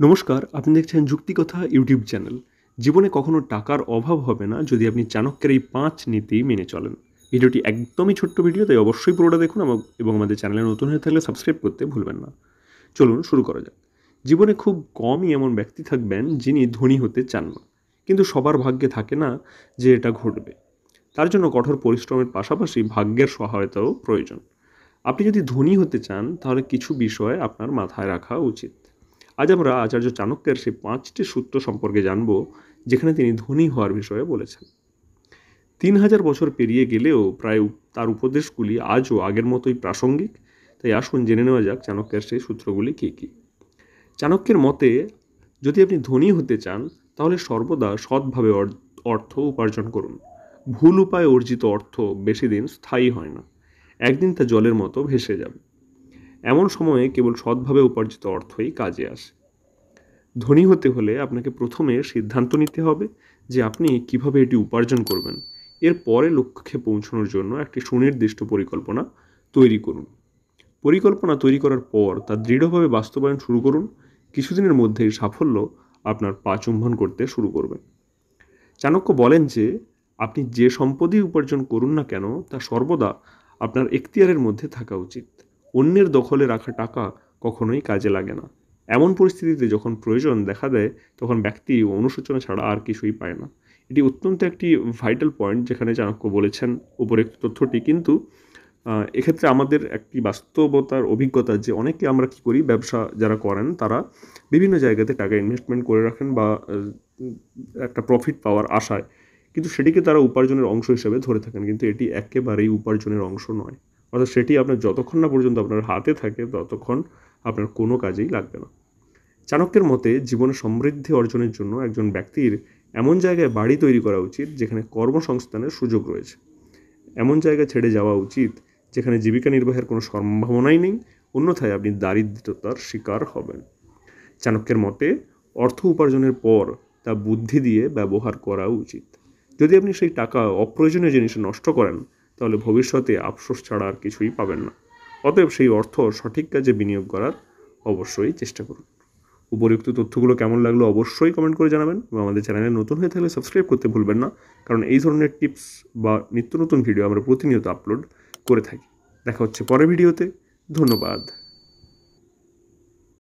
নমস্কার, আপনি দেখছেন যুক্তিকথা ইউটিউব চ্যানেল। জীবনে কখনো টাকার অভাব হবে না যদি আপনি চাণক্যের এই ৫ নীতি মেনে চলেন। ভিডিওটি একদমই ছোট্ট ভিডিও, তাই অবশ্যই পুরোটা দেখুন এবং আমাদের চ্যানেলে নতুন হয়ে থাকলে সাবস্ক্রাইব করতে ভুলবেন না। চলুন শুরু করা যাক। জীবনে খুব কমই এমন ব্যক্তি থাকবেন যিনি ধনী হতে চান না। কিন্তু সবার ভাগ্যে থাকে না যে এটা ঘটবে। তার জন্য কঠোর পরিশ্রমের পাশাপাশি ভাগ্যের সহায়তাও প্রয়োজন। আপনি যদি ধনী হতে চান তাহলে কিছু বিষয় আপনার মাথায় রাখা উচিত। আজ আমরা আচার্য চাণক্যের সেই ৫টি সূত্র সম্পর্কে জানব, যেখানে তিনি ধনী হওয়ার বিষয়ে বলেছেন। ৩,০০০ বছর পেরিয়ে গেলেও প্রায় তার উপদেশগুলি আজও আগের মতোই প্রাসঙ্গিক। তাই আসুন জেনে নেওয়া যাক চাণক্যের সেই সূত্রগুলি কী কী। চাণক্যের মতে, যদি আপনি ধনী হতে চান তাহলে সর্বদা সৎভাবে অর্থ উপার্জন করুন। ভুল উপায়ে অর্জিত অর্থ বেশি দিন স্থায়ী হয় না, একদিন তা জলের মতো ভেসে যাবে। এমন সময়ে কেবল সৎভাবে উপার্জিত অর্থই কাজে আসে। ধনী হতে হলে আপনাকে প্রথমে সিদ্ধান্ত নিতে হবে যে আপনি কিভাবে এটি উপার্জন করবেন। এরপরে লক্ষ্যে পৌঁছানোর জন্য একটি সুনির্দিষ্ট পরিকল্পনা তৈরি করুন। পরিকল্পনা তৈরি করার পর তা দৃঢ়ভাবে বাস্তবায়ন শুরু করুন। কিছুদিনের মধ্যেই সাফল্য আপনার পা চুম্বন করতে শুরু করবে। চাণক্য বলেন যে আপনি যে সম্পদই উপার্জন করুন না কেন তা সর্বদা আপনার এখতিয়ারের মধ্যে থাকা উচিত। অন্যের দখলে রাখা টাকা কখনোই কাজে লাগে না। এমন পরিস্থিতিতে যখন প্রয়োজন দেখা দেয় তখন ব্যক্তি অনুশোচনা ছাড়া আর কিছুই পায় না। এটি অত্যন্ত একটি ভাইটাল পয়েন্ট যেখানে চাণক্য বলেছেন উপরোক্ত তথ্যটি। কিন্তু এক্ষেত্রে আমাদের একটি বাস্তবতার অভিজ্ঞতা যে অনেকে আমরা কী করি, ব্যবসা যারা করেন তারা বিভিন্ন জায়গাতে টাকা ইনভেস্টমেন্ট করে রাখেন বা একটা প্রফিট পাওয়ার আশায়, কিন্তু সেটিকে তারা উপার্জনের অংশ হিসেবে ধরে থাকেন। কিন্তু এটি একেবারেই উপার্জনের অংশ নয়। অর্থাৎ সেটি আপনার যতক্ষণ না পর্যন্ত আপনার হাতে থাকে ততক্ষণ আপনার কোনো কাজেই লাগবে না। চাণক্যের মতে জীবনে সমৃদ্ধি অর্জনের জন্য একজন ব্যক্তির এমন জায়গায় বাড়ি তৈরি করা উচিত যেখানে কর্মসংস্থানের সুযোগ রয়েছে। এমন জায়গা ছেড়ে যাওয়া উচিত যেখানে জীবিকা নির্বাহের কোনো সম্ভাবনাই নেই, অন্যথায় আপনি দারিদ্রতার শিকার হবেন। চাণক্যের মতে অর্থ উপার্জনের পর তা বুদ্ধি দিয়ে ব্যবহার করা উচিত। যদি আপনি সেই টাকা অপ্রয়োজনীয় জিনিসে নষ্ট করেন তাহলে ভবিষ্যতে আফসোস ছাড়া আর কিছুই পাবেন না। অতএব সেই অর্থ সঠিক কাজে বিনিয়োগ করার অবশ্যই চেষ্টা করুন। উপযুক্ত তথ্যগুলো কেমন লাগলো অবশ্যই কমেন্ট করে জানাবেন এবং আমাদের চ্যানেলে নতুন হয়ে থাকলে সাবস্ক্রাইব করতে ভুলবেন না, কারণ এই ধরনের টিপস বা নিত্য নতুন ভিডিও আমরা প্রতিনিয়ত আপলোড করে থাকি। দেখা হচ্ছে পরের ভিডিওতে। ধন্যবাদ।